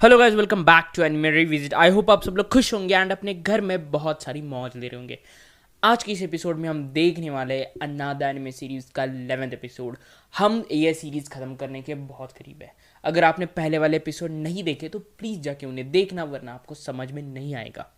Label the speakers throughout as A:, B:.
A: Hello guys, welcome back to anime revisit. I hope आप सब लोग खुश होंगे एंड अपने घर में बहुत सारी मौज ले रहे होंगे। आज की इस एपिसोड में हम देखने वाले अनादा एनिमे सीरीज का 11th एपिसोड। हम ये सीरीज खत्म करने के बहुत करीब है। अगर आपने पहले वाले एपिसोड नहीं देखे तो प्लीज जाके उन्हें देखना, वरना आपको समझ में नहीं आएगा।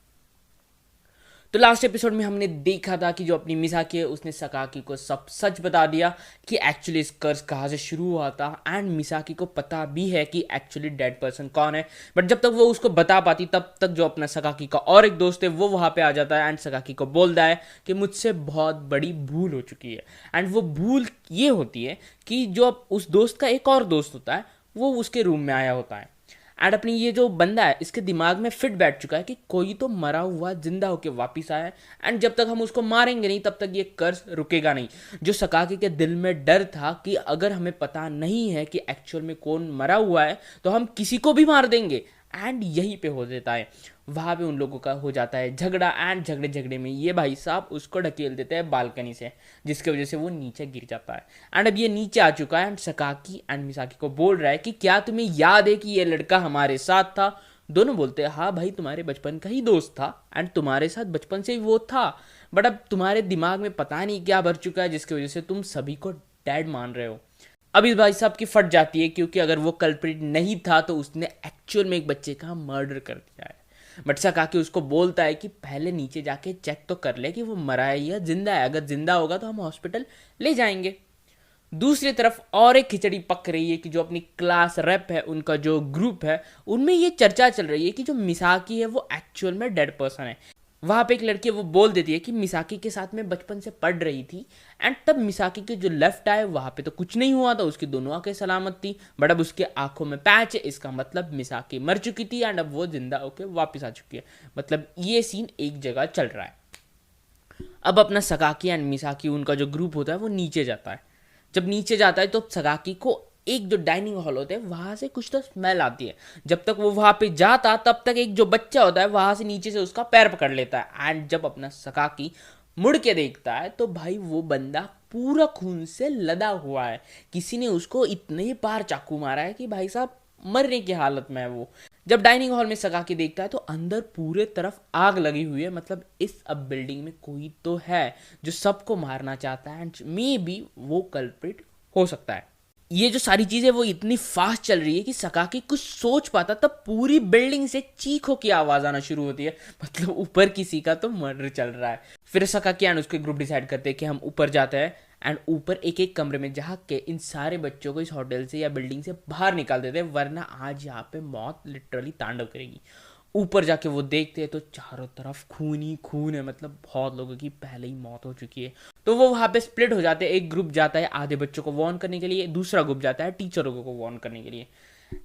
A: तो लास्ट एपिसोड में हमने देखा था कि जो अपनी मिसाकी है उसने सकाकी को सब सच बता दिया कि एक्चुअली इस कर्ज कहाँ से शुरू हुआ था, एंड मिसाकी को पता भी है कि एक्चुअली डेड पर्सन कौन है। बट जब तक वो उसको बता पाती तब तक जो अपना सकाकी का और एक दोस्त है वो वहाँ पे आ जाता है एंड सकाकी को बोलता है कि मुझसे बहुत बड़ी भूल हो चुकी है। एंड वो भूल ये होती है कि जो उस दोस्त का एक और दोस्त होता है वो उसके रूम में आया होता है एंड अपनी ये जो बंदा है इसके दिमाग में फिट बैठ चुका है कि कोई तो मरा हुआ जिंदा होके वापस आया है एंड जब तक हम उसको मारेंगे नहीं तब तक ये कर्ज रुकेगा नहीं। जो सकाकी के दिल में डर था कि अगर हमें पता नहीं है कि एक्चुअल में कौन मरा हुआ है तो हम किसी को भी मार देंगे, एंड यहीं पे हो जाता है। वहाँ पे उन लोगों का हो जाता है झगड़ा एंड झगड़े में ये भाई साहब उसको ढकेल देते हैं बालकनी से, जिसकी वजह से वो नीचे गिर जाता है। एंड अब ये नीचे आ चुका है एंड सकाकी एंड मिसाकी को बोल रहा है कि क्या तुम्हें याद है कि ये लड़का हमारे साथ था। दोनों बोलते हैं हाँ भाई, तुम्हारे बचपन का ही दोस्त था एंड तुम्हारे साथ बचपन से ही वो था, बट अब तुम्हारे दिमाग में पता नहीं क्या भर चुका है जिसकी वजह से तुम सभी को डैड मान रहे हो। अब इस भाई साहब की फट जाती है क्योंकि अगर वो कल्प्रिट नहीं था तो उसने एक्चुअल में एक बच्चे का मर्डर कर दिया है। बट सकाकी उसको बोलता है कि पहले नीचे जाके चेक तो कर ले कि वो मरा है या जिंदा है, अगर जिंदा होगा तो हम हॉस्पिटल ले जाएंगे। दूसरी तरफ और एक खिचड़ी पक रही है कि जो अपनी क्लास रेप है उनका जो ग्रुप है उनमें ये चर्चा चल रही है कि जो मिसाकी है वो एक्चुअल में डेड पर्सन है। वहाँ पे एक लड़की वो बोल देती है कि मिसाकी के साथ में बचपन से पढ़ रही थी एंड तब मिसाकी के जो लेफ्ट आए वहाँ पे तो कुछ नहीं हुआ था, उसकी दोनों आंखें सलामत थी, बट अब उसके आंखों में पैच है, इसका मतलब मिसाकी मर चुकी थी एंड अब वो जिंदा होकर वापस आ चुकी है। मतलब ये सीन एक जगह चल रहा है। अब अपना सकाकी एंड मिसाकी उनका जो ग्रुप होता है वो नीचे जाता है। जब नीचे जाता है तो सकाकी को एक जो डाइनिंग हॉल होता है वहां से कुछ तो स्मेल आती है। जब तक वो वहां पे जाता तब तक एक जो बच्चा होता है वहां से नीचे से उसका पैर पकड़ लेता है एंड जब अपना सकाकी मुड़ के देखता है तो भाई वो बंदा पूरा खून से लदा हुआ है। किसी ने उसको इतने बार चाकू मारा है कि भाई साहब मरने की हालत में है वो। जब डाइनिंग हॉल में सकाकी देखता है तो अंदर पूरे तरफ आग लगी हुई है, मतलब इस अब बिल्डिंग में कोई तो है जो सबको मारना चाहता है एंड मे बी वो कल्प्रिट हो सकता है। ये जो सारी चीजें वो इतनी फास्ट चल रही है कि सकाकी कुछ सोच पाता तब पूरी बिल्डिंग से चीखों की आवाज आना शुरू होती है, मतलब ऊपर किसी का तो मर्डर चल रहा है। फिर सकाकी एंड उसके ग्रुप डिसाइड करते हैं कि हम ऊपर जाते हैं एंड ऊपर एक एक कमरे में झाँक के इन सारे बच्चों को इस होटल से या बिल्डिंग से बाहर निकाल देते हैं, वरना आज यहाँ पे मौत लिटरली तांडव करेगी। ऊपर जाके वो देखते हैं तो चारों तरफ खून ही खून है, मतलब बहुत लोगों की पहले ही मौत हो चुकी है। तो वो वहाँ पे स्प्लिट हो जाते हैं। एक ग्रुप जाता है आधे बच्चों को वार्न करने के लिए, दूसरा ग्रुप जाता है टीचर लोगों को वार्न करने के लिए।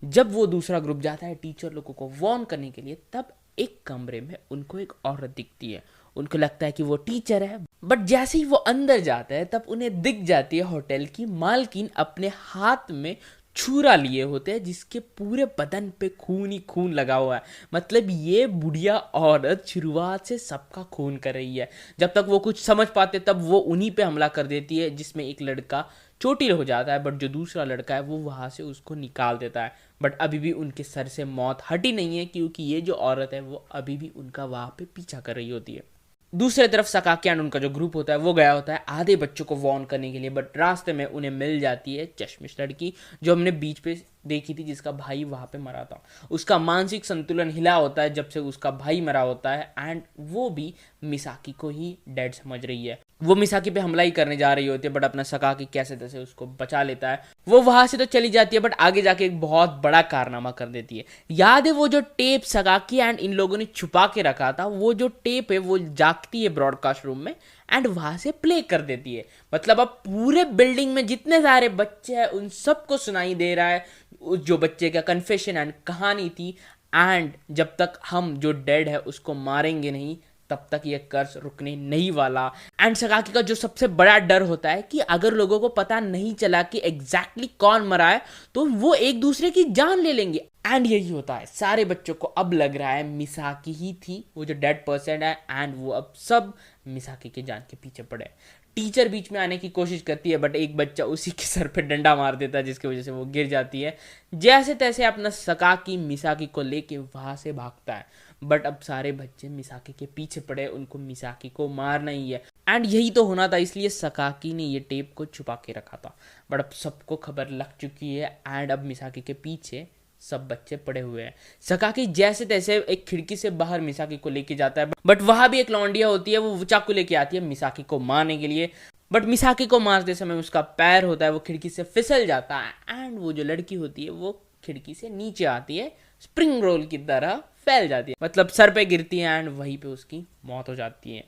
A: जब वो दूसरा ग्रुप जाता है टीचर लोगों को वार्न करने के लिए तब एक कमरे में उनको एक औरत दिखती है। उनको लगता है कि वो टीचर है, बट जैसे ही वो अंदर जाता है तब उन्हें दिख जाती है होटल की मालकिन अपने हाथ में छुरा लिए होते हैं जिसके पूरे बदन पे खून ही खून लगा हुआ है। मतलब ये बुढ़िया औरत शुरुआत से सबका खून कर रही है। जब तक वो कुछ समझ पाते तब वो उन्हीं पे हमला कर देती है, जिसमें एक लड़का चोटिल हो जाता है, बट जो दूसरा लड़का है वो वहां से उसको निकाल देता है। बट अभी भी उनके सर से मौत हटी नहीं है क्योंकि ये जो औरत है वो अभी भी उनका वहां पे पीछा कर रही होती है। दूसरी तरफ सकाकी एंड उनका जो ग्रुप होता है वो गया होता है आधे बच्चों को वार्न करने के लिए, बट रास्ते में उन्हें मिल जाती है चश्मिश लड़की जो हमने बीच पे देखी थी, जिसका भाई वहां पे मरा था। उसका मानसिक संतुलन हिला होता है जब से उसका भाई मरा होता है एंड वो भी मिसाकी को ही डेड समझ रही है। वो मिसाकी पे हमला ही करने जा रही होती है, बट अपना सकाकी कैसे तैसे उसको बचा लेता है। वो वहां से तो चली जाती है बट आगे जाके एक बहुत बड़ा कारनामा कर देती है। याद है वो जो टेप सकाकी एंड इन लोगों ने छुपा के रखा था, वो जो टेप है वो जागती है ब्रॉडकास्ट रूम में एंड वहां से प्ले कर देती है। मतलब अब पूरे बिल्डिंग में जितने सारे बच्चे हैं उन सबको सुनाई दे रहा है उस जो बच्चे का कन्फेशन एंड कहानी थी। एंड जब तक हम जो डेड है उसको मारेंगे नहीं तब तक ये कर्ज रुकने नहीं वाला। एंड सकाकी का जो सबसे बड़ा डर होता है कि अगर लोगों को पता नहीं चला कि एग्जैक्टली कौन मरा है तो वो एक दूसरे की जान ले लेंगे। एंड यही होता है, सारे बच्चों को अब लग रहा है मिसाकी ही थी वो जो डेड पर्सन है एंड वो अब सब मिसाकी के जान के पीछे पड़े। टीचर बीच में आने की कोशिश करती है बट एक बच्चा उसी के सर पे डंडा मार देता है जिसकी वजह से वो गिर जाती है। जैसे तैसे अपना सकाकी मिसाकी को लेके वहां से भागता है बट अब सारे बच्चे मिसाकी के पीछे पड़े, उनको मिसाकी को मारना ही है एंड यही तो होना था, इसलिए सकाकी ने ये टेप को छुपा के रखा था। बट अब सबको खबर लग चुकी है एंड अब मिसाकी के पीछे सब बच्चे पड़े हुए हैं। सकाकी जैसे तैसे एक खिड़की से बाहर मिसाकी को लेके जाता है बट वहां भी एक लौंडिया होती है, वो चाकू लेके आती है मिसाकी को मारने के लिए। बट मिसाकी को मारते समय उसका पैर होता है वो खिड़की से फिसल जाता है एंड वो जो लड़की होती है वो खिड़की से नीचे आती है, स्प्रिंग रोल की तरह फैल जाती है, मतलब सर पे गिरती है एंड वहीं पे उसकी मौत हो जाती है।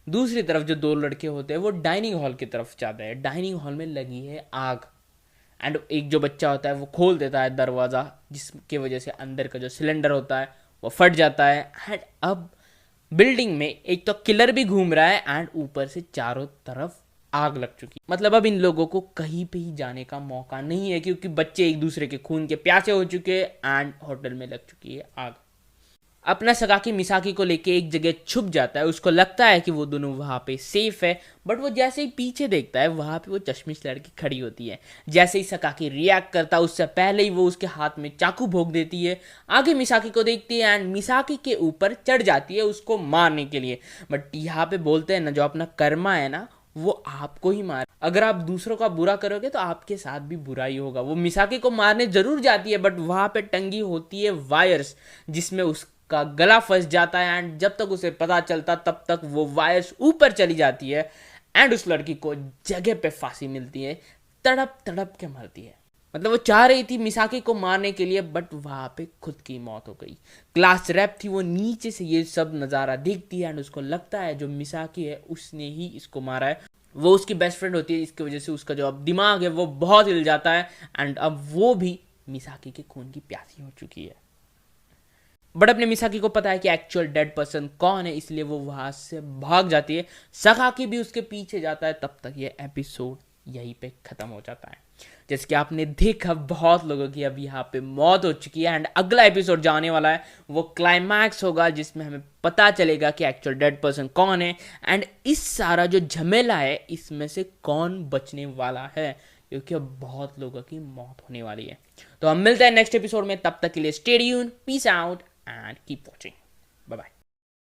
A: दूसरी तरफ जो दो लड़के होते हैं वो डाइनिंग हॉल की तरफ जाते हैं। डाइनिंग हॉल में लगी है आग एंड एक जो बच्चा होता है वो खोल देता है दरवाज़ा, जिसकी वजह से अंदर का जो सिलेंडर होता है वो फट जाता है एंड अब बिल्डिंग में एक तो किलर भी घूम रहा है एंड ऊपर से चारों तरफ आग लग चुकी। मतलब अब इन लोगों को कहीं पे ही जाने का मौका नहीं है क्योंकि बच्चे एक दूसरे के खून के प्यासे हो चुके हैं एंड होटल में लग चुकी है आग। अपना सकाकी मिसाकी को लेके एक जगह छुप जाता है, उसको लगता है कि वो दोनों वहाँ पे सेफ है बट वो जैसे ही पीछे देखता है वहाँ पे वो चश्मिश लड़की खड़ी होती है। जैसे ही सकाकी रिएक्ट करता है उससे पहले ही वो उसके हाथ में चाकू भोंक देती है। आगे मिसाकी को देखती है एंड मिसाकी के ऊपर चढ़ जाती है उसको मारने के लिए। बट यहाँ पे बोलते हैं ना, जो अपना कर्मा है ना वो आपको ही मार, अगर आप दूसरों का बुरा करोगे तो आपके साथ भी बुरा ही होगा। वो मिसाकी को मारने जरूर जाती है बट वहाँ पे टंगी होती है वायर्स जिसमें का गला फंस जाता है एंड जब तक उसे पता चलता तब तक वो वायर्स ऊपर चली जाती है एंड उस लड़की को जगह पे फांसी मिलती है, तड़प तड़प के मरती है। मतलब वो चाह रही थी मिसाकी को मारने के लिए बट वहां पे खुद की मौत हो गई। क्लास रैप थी, वो नीचे से ये सब नज़ारा देखती है एंड उसको लगता है जो मिसाकी है उसने ही इसको मारा है। वो उसकी बेस्ट फ्रेंड होती है, इसकी वजह से उसका जो अब दिमाग है वो बहुत हिल जाता है एंड अब वो भी मिसाकी के खून की प्यासी हो चुकी है। बट अपने मिसाकी को पता है कि एक्चुअल डेड पर्सन कौन है, इसलिए वो वहां से भाग जाती है। सकाकी भी उसके पीछे जाता है। तब तक ये एपिसोड यहीं पे खत्म हो जाता है। जैसे कि आपने देखा बहुत लोगों की अब यहाँ पे मौत हो चुकी है एंड अगला एपिसोड जो आने वाला है वो क्लाइमैक्स होगा जिसमें हमें पता चलेगा कि एक्चुअल डेड पर्सन कौन है एंड इस सारा जो झमेला है इसमें से कौन बचने वाला है, क्योंकि अब बहुत लोगों की मौत होने वाली है। तो हम मिलते हैं नेक्स्ट एपिसोड में, तब तक के लिए stay tuned, peace out and keep watching. Bye bye.